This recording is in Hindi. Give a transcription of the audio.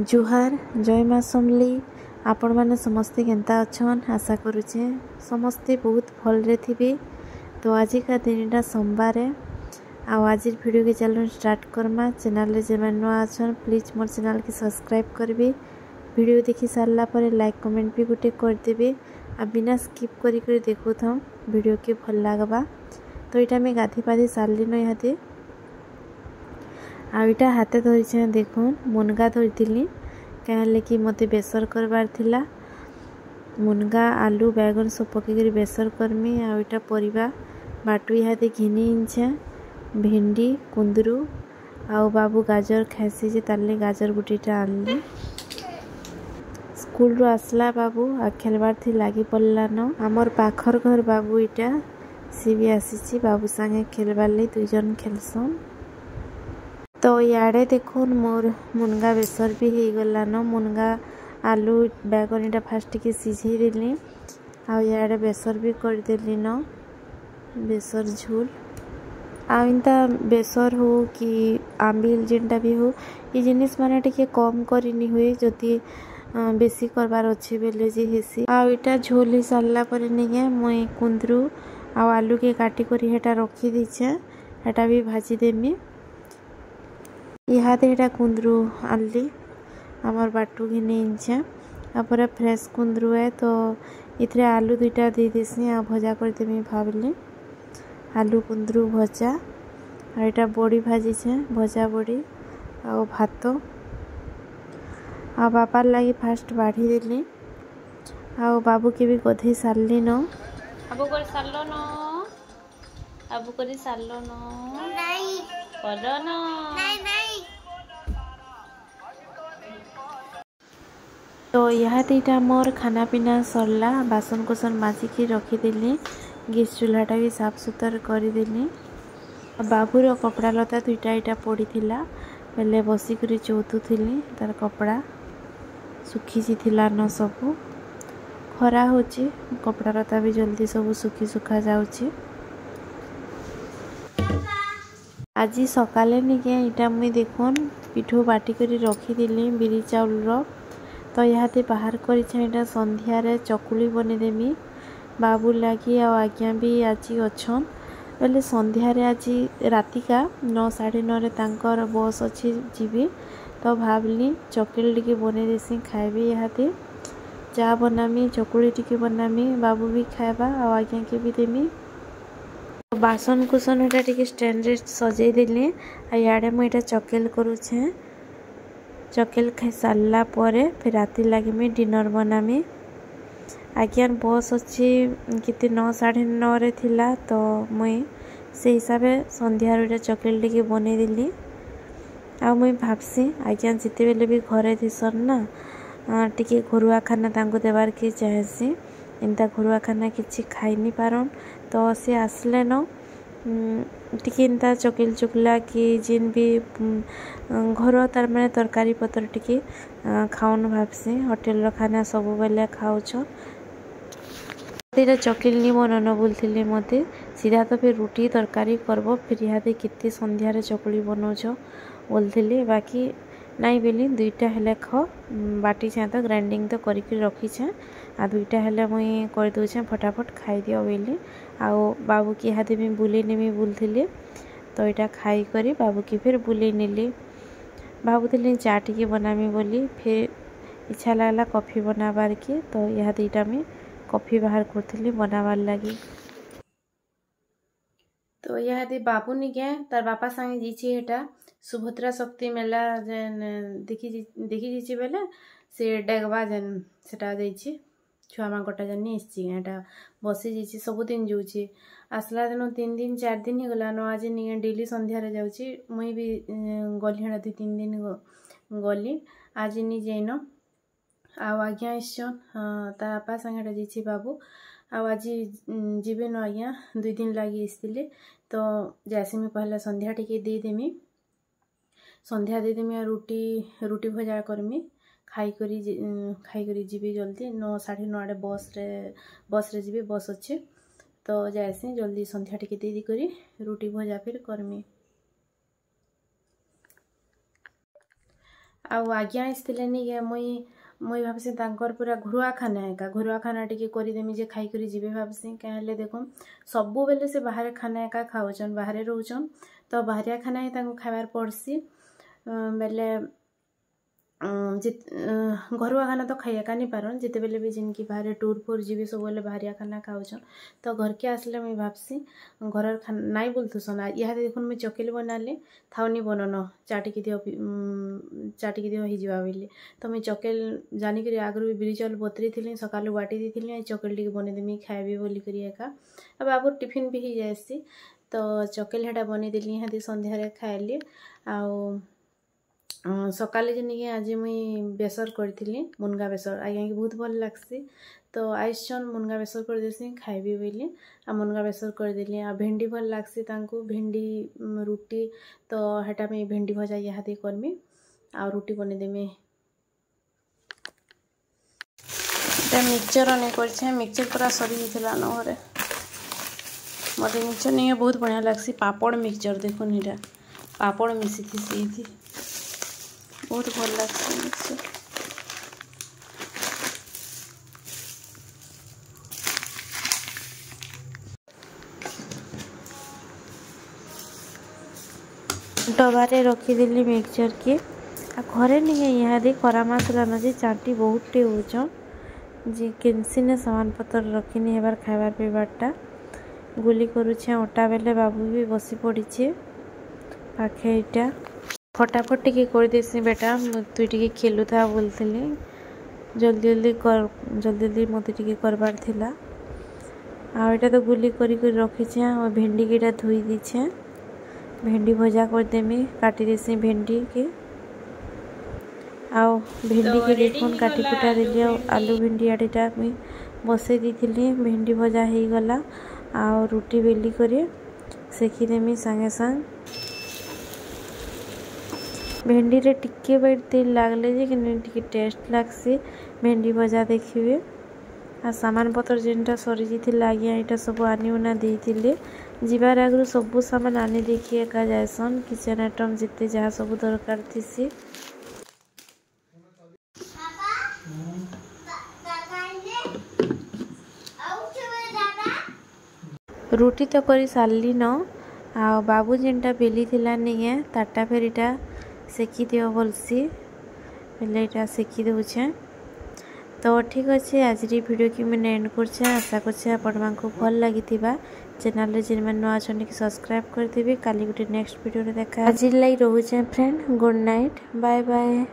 जुहार जय माँ समली आपण मैंने समस्ते केंता अच्छन आशा करुचे समस्ते बहुत भल थे। तो आज का दिन सोमवार आज वीडियो के चलो स्टार्ट करमा। चैनल जे नुआ अच्छन प्लीज मोर चैनल की सब्सक्राइब करेंगे। वीडियो देखी सारा पर लाइक कमेंट भी गोटे करदेवे आ बिना स्किप करी देखु था वीडियो के भल लगवा। तो यहाँ मैं गाधी पाधी सारे न यहाँ आईटा हाथे धरी देखुन मुनगा धरी कहें कि मत बेसर करवार थिला। मुनगा आलू बैगन सब पकईकर बेसर करमी। आईटा परिबा बाटू इहादे घिनी इंछे भिंडी कुंदरू आउ बाबू गाजर खासी जे ताले गाजर गुटीटा आनली। स्कूल रू आसला बाबू आ खेलबार थी लागी पड़ला न। आमर पाखर घर बाबू इटा सी भी आसी बाबू संगे खेलबार ली दुई जन खेलसन। तो याडे देखुन मोर मुनगा बेसर भी हो गला न। मुनगा आलू बैगन इटा फास्ट के सिझे देली आ याडे बेसर भी करदेली न बेसर झोल। आइंता बेसर हो कि आंबिल जेनटा भी हो ये जिनिस माने टिके कम करनी हुए जदि बेसी करबार अच्छे बेले जे हेसी। आईटा झोल ही सारला पर नहीं मुई कुंदरू आ आलू के काटी करी हेटा रखी दीछे हेटा भी भाजी देमी। इहादे हेटा कुंदरू आनली आमर बाटू घिनी इंछे पूरा फ्रेश कुंदरू है। तो इथरे आलू दुईटा दे देसी आ भजा कर देमी भावली आलू कुंदरू भजा। आ एटा बड़ी भाजी छे भजा बड़ी आ भात आ बापार लगी फास्ट बाढ़ी देली आ बाबू के भी गधे सारली न। आबू कर सारलो न आबू करी सारलो न नहीं करो न नहीं नहीं। तो यह तीटा मोर खाना पीना सरला बासन कुसन माजिकी रखीदेली। गैस चूल्हाटा भी साफ सुतर करदेली। बाबूर कपड़ा लता दुईटा इटा पड़ी थिला बेले बसिक चौथुली तार कपड़ा सुखी जिला न सबू खरा होची कपड़ा लता भी जल्दी सब सुखी सुखा जाउची। आज सकाले निके इटा मुई देखुन पिठू बाटी करी रखीदेली बिरी चाउल रो। तो यहाँ बाहर कर संध्यारे चकुली बनेदेमी बाबू लगी आज्ञा भी आज अच्छन बेले संध्यारे आज रातिका 9 साढ़े 9 रे तांकर बस अच्छी जीवी। तो भावली चकुली टिके बने देसी खाएबी। यहाँ चा बनामी चकुली टिके बनामी बाबू भी खाएबा आज्ञा के भी देमी। बासन कुसन एटा टिके स्टैंड रे सजाई देली आ याडे मु एटा चकेल करूछे। चकेल खाई सारला परे फिर राति लगे मैं डिनर बनामी। आज्ञा बस अच्छी कितने 9 साढ़े 9 रे थिला तो मुई से हिसाब से संध्यार चकेल टिके बने देली आ मुई भाबसी आज्ञा जिते बेले भी घरे थीसन ना टिके घरुआ खाना तांको देवार के चाहेसी एंता घरुआ खाना किछि खाई नहीं पारन। तो से आसले न टिके एंता चकेल चुकला कि जिन भी घर तार माने तरकारी पतर टिके खाऊन भाबसी होटेल खाना सब बेले खाऊछ। चकेल नहीं बनन बोलते मते सीधा तो फिर रुटी तरकारी करब फिर यहाँ कितने संध्यारे चकुली बनाऊछ बोलते बाकी नाई बेली दुईटा हेले ख बाटी छे तो ग्राइंडिंग तो करके रखी छे आ दुईटा हेले मुई कर दूचे फटाफट खाई दियो बेली आओ बाबू की यहाँ भी बुले नेमी बोलते। तो यहाँ खाई करी बाबू की फिर बुले नेली भावुली चा टिके बनामी बोली फिर इच्छा लगला कॉफी बनाबार की। तो यहाँ दुईटा में कॉफी बाहर करी बनाबार लगी। तो यहाँ बाबू निके तार बापा संगे जीची हेटा सुभद्रा शक्ति मेला जेन देखी जी बेले से डेगवा जेन सेटा जाइए छुआ मांकटा जेन एटा बसी जाइए सबुदिन जाऊँगी आसला दिन 3 दिन 4 दिन ही गला न। आज निके डेली संध्यारे जाऊँगी मुई भी गली हेटा 2-3 दिन गली आज नहीं जाइन आज्ञा आसन तार बापा संगे जाइए बाबू आज जीवे न आज्ञा 2 दिन लगी आसते। तो जैसे मैं पहले संध्या टिके देदेमी संध्या देदेमी रुटी भजा करमी खाई करी जीवी जल्दी 9 साढ़े 9 आड़े बस रे जीवी बस अच्छे। तो जैसे जल्दी संध्या टिके दे करी रुटी भजा फिर करमी। आउ आज्ञा आसते नहीं मुई भावसी तांकर पूरा घरुआ खाना एका घरुआ खाना टिके करदेमी जे खाई करी जीवे भावसी कहेले देखो सबु बेले से बाहर खाना एका खाऊचन बाहर रोचन तो बाहरिया खाना ही तांको खाइबार पड़सी बेले घरुआ खाना तो खाइया का नहीं पारन जिते बेले भी जिनकी बाहर टूर फोर जीवे सब बेले बाहरिया खाना खाऊचन तो घर के आसले मुई भावसी घर खाना नाई बोलथुसन इहा देखुन मुई चकेली बनाले थाउनी बनन चाटिकी दियो ही जीवा बेले तो मुई चकेल जानी करी आगरु भी बिरी चाउल बतरी थिली सकालु बाटी देथिली आई चकेल टिके बने देमी खाइबे बोली करी एका अब बाबू टिफिन भी ही जायसी तो चकेल हेटा बने देली यहाँ संध्या रे खाइली आउ सकाले जे आज मुई बेसर करी मुनगा बेसर आज्ञा की बहुत भल लगसी तो आइसन मुनगा बेसर कर देसी खाइबी बोली आ मुनगा बेसर कर देली आ भेंडी भल लगसी तांको भेंडी रुटी तो हेटा में भेंडी भजा यहाँ करमी आ रुटी बने देमी मिक्सचर नहीं कर मिक्सचर पूरा सरी जाता न घरे मत मिक्सचर नहीं बहुत बढ़िया लगसी पापड़ मिक्सचर देखुन यहाँ पापड़ मिसी थी बहुत भल लगसी मिक्सचर डबारे रखीदेली मिक्सचर के घरे नहीं यहाँ दे खरा मास लान जे चाटी बहुत टे होचन जे केनसी ने सामान पतर रखी हेबार खाइबार पीबारटा गुली करुछे अटा बेले बाबू भी बसी पड़ी पाखे इटा फटाफट टिके कर देसी बेटा तु टिके खेलु था बोलथिली जल्दी जल्दी मते टिके करबार थिला आ एटा तो गुली करी रखी और भेंडी के धोई दीछे भेंडी भजा कर देमी काटी देसी भेंडी के आउ भेंडी के देखुन काटी कुटा देली आलू भेंडी आटा मुई बसई दी भेंडी भजा हो गला आ रुटी बेली करे सेकी देमी संगे संग भेंडी रे टिके बैठ तेल लागले जे कि टेस्ट लागसी भेंडी भजा देखिए आ सामान पतर जेनटा सरी जाइथिला आज्ञा एटा सब आनी उना देइथिले जीवार आगु सब सामान आनी देखी एका जायसन किचन आइटम जिते जहाँ सब दरकार थीसी रुटी तो करी सारली न आ बाबू जेनटा बेली थिला नहीं ताटा फेर इटा सेकी दियो भलसी बेले इटा सेकी दउछे तो ठीक अच्छे आज वीडियो की मैंने एंड करछे आशा करछे आपण मानकु भल लागिथिबा चैनल रे जिन मन अछन कि सब्सक्राइब कर देबे काली गुटे नेक्स्ट वीडियो रे देखा आज लाई रहउछे friend good night bye bye.